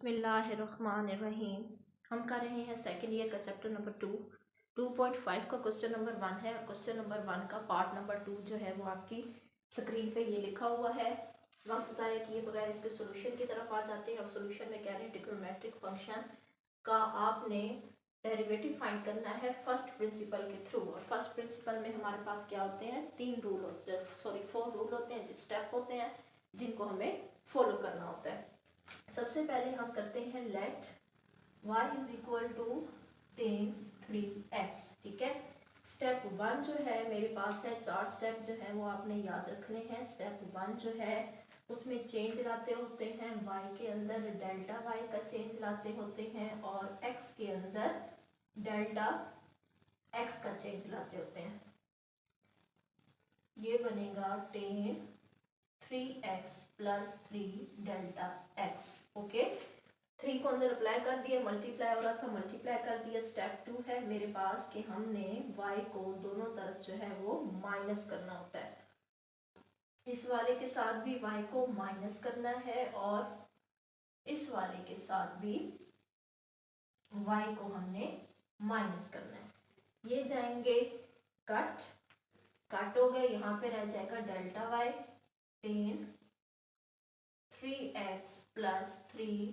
बिस्मिल्लाहिर्रहमानिर्रहीम। हम कर रहे हैं सेकेंड ईयर का चैप्टर नंबर 2.5 का क्वेश्चन नंबर 1 है। क्वेश्चन नंबर 1 का पार्ट नंबर 2 जो है वो आपकी स्क्रीन पे ये लिखा हुआ है। वक्त ज़ाया किए बगैर इसके सोल्यूशन की तरफ आ जाते हैं और सोल्यूशन में कह रहे हैं ट्रिग्नोमेट्रिक फंक्शन का आपने डेरिवेटिव फाइंड करना है फर्स्ट प्रिंसिपल के थ्रू। और फर्स्ट प्रिंसिपल में हमारे पास क्या होते हैं, 4 रूल होते हैं, स्टेप होते हैं जिनको हमें फॉलो करना होता है। सबसे पहले हम करते हैं let y is equal to tan 3x। ठीक है, स्टेप 1 जो है मेरे पास है, 4 स्टेप जो है वो आपने याद रखने हैं। स्टेप 1 जो है उसमें चेंज लाते होते हैं, y के अंदर डेल्टा y का चेंज लाते होते हैं और x के अंदर डेल्टा x का चेंज लाते होते हैं। ये बनेगा tan 3x plus 3 delta x। Okay, 3 को अंदर अप्लाई कर दिया, मल्टीप्लाई हो रहा था, मल्टीप्लाई कर दिया। स्टेप 2 है मेरे पास कि हमने y को दोनों तरफ जो है वो माइनस करना होता है। इस वाले के साथ भी y को माइनस करना है और इस वाले के साथ भी y को हमने माइनस करना है। ये जाएंगे कट हो गए, यहाँ पे रह जाएगा delta y tan 3x plus 3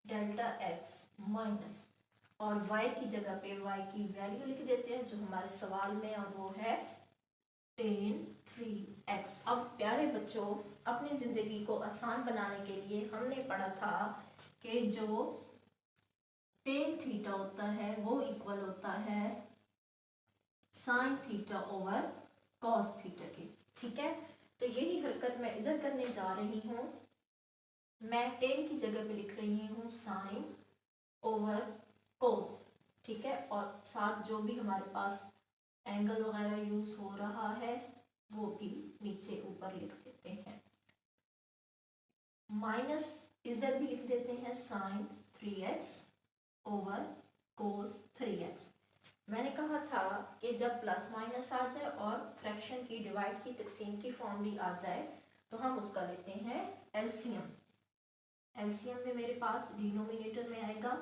delta x minus, और y की जगह पे y की वैल्यू लिख देते हैं जो हमारे सवाल में, और वो है tan 3x। अब प्यारे बच्चों, अपनी ज़िंदगी को आसान बनाने के लिए हमने पढ़ा था कि जो tan थीटा होता है वो इक्वल होता है sin theta over cos theta के। ठीक है, तो यही हरकत मैं इधर करने जा रही हूँ। मैं tan की जगह पे लिख रही हूँ sin ओवर कोस। ठीक है, और साथ जो भी हमारे पास एंगल वगैरह यूज हो रहा है वो भी नीचे ऊपर लिख देते हैं। माइनस इधर भी लिख देते हैं sin 3x ओवर कोस 3x। मैंने कहा था कि जब प्लस माइनस आ जाए और फ्रैक्शन की डिवाइड की तकसीम की फॉर्मूली आ जाए तो हम उसका लेते हैं एलसीएम। एलसीएम में मेरे पास डिनोमिनेटर में आएगा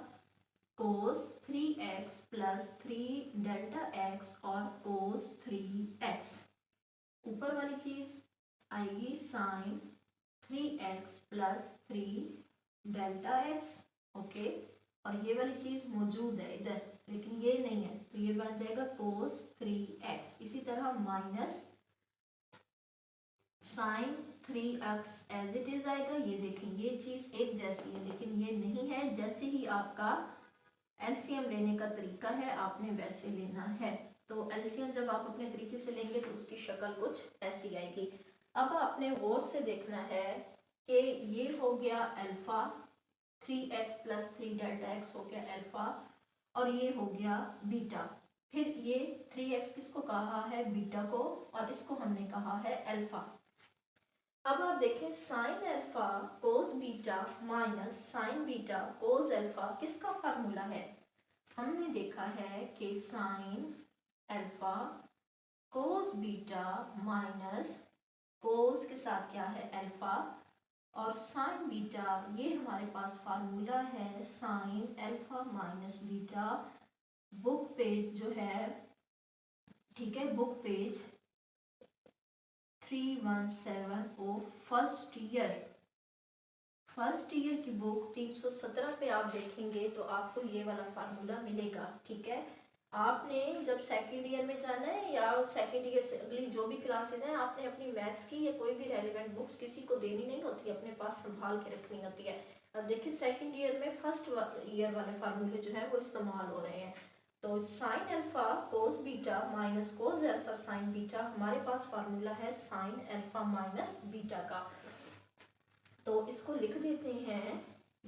cos 3x plus 3 delta x और cos 3x। ऊपर वाली चीज आएगी sin 3x plus 3 delta x। Okay, और ये वाली चीज मौजूद है इधर लेकिन ये नहीं है, तो ये बन जाएगा cos 3x। इसी तरह minus sin 3x as it is आएगा। ये देखें, ये चीज एक जैसी है लेकिन ये नहीं है। जैसे ही आपका एलसीएम लेने का तरीका है आपने वैसे लेना है। तो एलसीएम जब आप अपने तरीके से लेंगे तो उसकी शक्ल कुछ ऐसी आएगी। अब आपने गौर से देखना है कि ये हो गया alpha 3x plus 3 delta x हो गया अल्फा, और ये हो गया बीटा। फिर ये 3x किसको कहा है, बीटा को, और इसको हमने कहा है अल्फा। अब आप देखें sign alpha cos beta minus sign beta cos alpha किसका फार्मूला है। हमने देखा है कि sign alpha cos beta minus कोस के साथ क्या है अल्फा, और साइन बीटा ये हमारे पास फार्मूला है sine alpha minus beta. Book page जो है, ठीक है, book page 317 of first year की बुक 317 पे आप देखेंगे तो आपको ये वाला फार्मूला मिलेगा। ठीक है, आपने जब सेकेंड ईयर में जाना है या सेकेंड ईयर से अगली जो भी क्लासेज हैं, आपने अपनी मैथ्स की या कोई भी रेलिवेंट बुक्स किसी को देनी नहीं होती, अपने पास संभाल के रखनी होती है। अब देखिए सेकेंड ईयर में फर्स्ट ईयर वाले फार्मूले जो है वो इस्तेमाल हो रहे हैं। तो sine alpha cos beta minus cos alpha sine beta, हमारे पास फार्मूला है साइन अल्फा माइनस बीटा का। तो इसको लिख देते हैं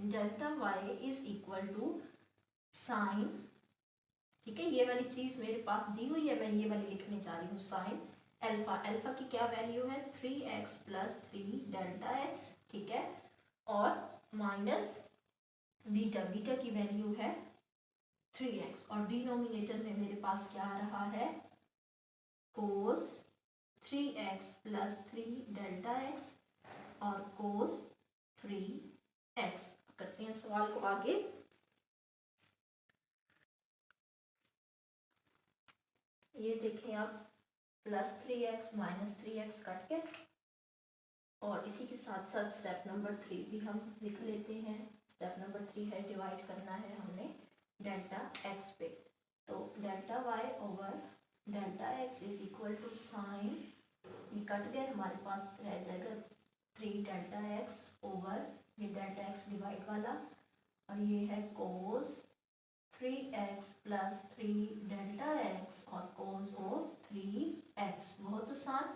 delta y is equal to sine, ठीक है, ये वाली चीज मेरे पास दी हुई है, मैं ये वाली लिखने जा रही हूँ साइन अल्फा। अल्फा की क्या वैल्यू है 3x प्लस 3 डेल्टा x। ठीक है, और माइनस बीटा, बीटा की वैल्यू है 3x, और डिनोमिनेटर में मेरे पास क्या आ रहा है कोस 3x प्लस 3 डेल्टा x और कोस 3x। करते हैं सवाल को आगे। ये देखें आप, +3x -3x कट के, और इसी के साथ साथ स्टेप नंबर 3 भी हम लिख लेते हैं। स्टेप नंबर 3 है डिवाइड करना है हमने डेल्टा x पे। तो delta y over delta x is equal to sine, ये कट गए, हमारे पास रह जाएगा 3 डेल्टा x ओवर ये डेल्टा x डिवाइड वाला, और ये है कोस 3x प्लस 3 डेल्टा x और कोस ऑफ 3x। बहुत आसान।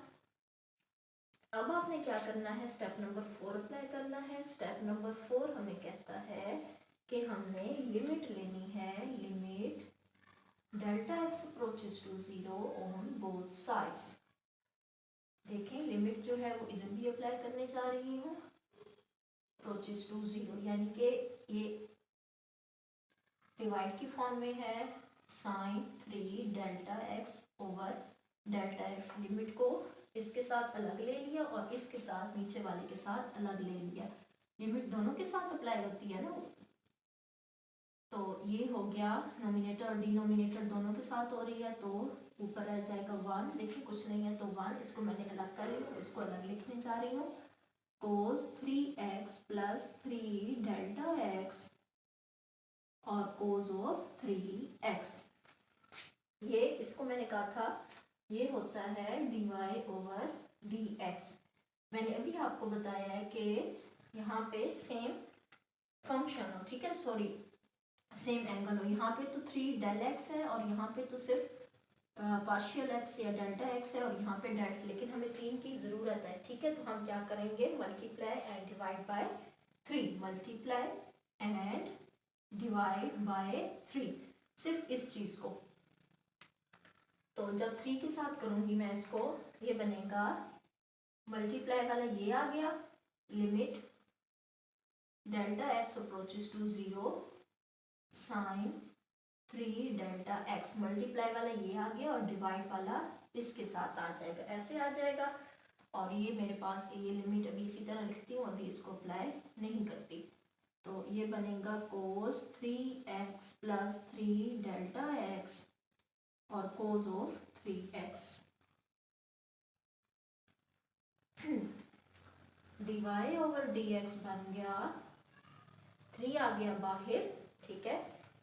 अब आपने क्या करना है, स्टेप नंबर 4 अप्लाई करना है। स्टेप नंबर 4 हमें कहता है कि हमने लिमिट लेनी है, limit delta x approaches to 0 on both sides. देखें लिमिट जो है वो इधर भी अप्लाई करने जा रही हूँ, अप्रोचेस टू 0, यानी कि ये डिवाइड की फॉर्म में है sine 3 delta x over delta x। Limit को इसके साथ अलग ले लिया और इसके साथ नीचे वाले के साथ अलग ले लिया। लिमिट दोनों के साथ अप्लाई होती है ना, तो ये हो गया नोमिनेटर और डिनोमिनेटर दोनों के साथ हो रही है, तो ऊपर रह जाएगा 1। देखिए कुछ नहीं है तो 1, इसको मैंने अलग कर लिया, इसको अलग लिखने जा रही हूँ। कोस 3x प्लस 3 डेल्टा x और कोस ऑफ 3x। ये इसको मैंने कहा था ये होता है dy ओवर dx। मैंने अभी आपको बताया है कि यहाँ पे सेम फंक्शन हो, ठीक है, सॉरी सेम एंगल हो। यहाँ पे तो 3 डेल x है और यहाँ पे तो सिर्फ पार्शियल x या डेल्टा x है, और यहाँ पे डेल्टा, लेकिन हमें 3 की ज़रूरत है, ठीक है। तो हम क्या करेंगे, multiply and divide by 3, multiply and divide by 3, सिर्फ इस चीज़ को। तो जब 3 के साथ करूँगी मैं इसको, ये बनेगा मल्टीप्लाई वाला ये आ गया, limit delta x approaches to 0 sine 3 delta x, multiply वाला ये आ गया और डिवाइड वाला इसके साथ आ जाएगा, ऐसे आ जाएगा। और ये मेरे पास ये लिमिट अभी इसी तरह लिखती हूँ, अभी इसको अप्लाई नहीं करती। तो ये बनेगा कोस 3x प्लस 3 डेल्टा x और cos of 3x। dy over dx बन गया, 3 आ गया बाहर, ठीक है।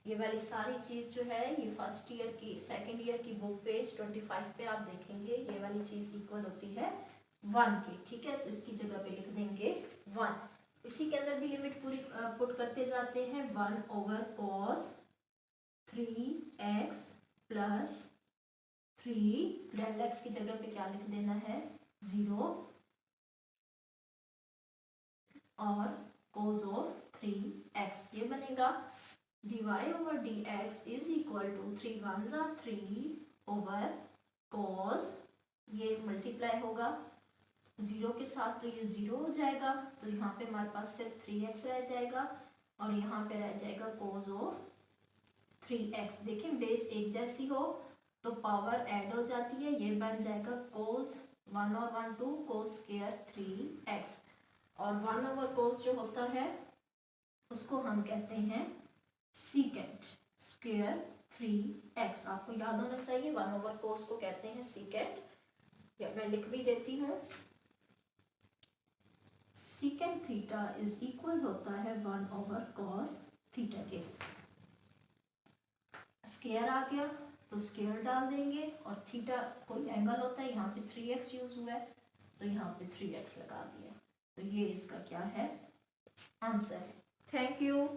ये वाली सारी चीज़ जो है ये फर्स्ट ईयर की, सेकंड ईयर की बुक पेज 25 पे आप देखेंगे, ये वाली चीज़ इक्वल होती है 1 के, ठीक है। तो इसकी जगह पे लिख देंगे 1। इसी के अंदर भी लिमिट पूरी पुट करते जाते हैं। 1 over cos 3x plus 3 del x की जगह पे क्या लिख देना है, 0, और कोस ऑफ 3x। ये बनेगा dy over dx is equal to 3 1s are 3 over cos, ये मल्टीप्लाई होगा 0 के साथ, तो ये 0 हो जाएगा, तो यहाँ पे हमारे पास सिर्फ 3x रह जाएगा, और यहाँ पे रह जाएगा कोस ऑफ 3x। देखें बेस एक जैसी हो तो पावर ऐड हो जाती है, ये बन जाएगा कोस 1 और 1 2 कोस स्क्वायर 3x, और 1 ओवर कोस जो होता है उसको हम कहते हैं सीकेंट स्क्वायर 3x। आपको याद होना चाहिए 1 ओवर कोस को कहते हैं सीकेंट, या मैं लिख भी देती हूँ, सीकेंट थीटा इज इक्वल होता है 1 ओवर कॉस थीटा के। स्क्वायर आ गया तो स्क्वायर डाल देंगे, और थीटा कोई एंगल होता है, यहाँ पे 3x यूज हुआ है तो यहाँ पे 3x लगा दिया। तो ये इसका क्या है, आंसर है। Thank you.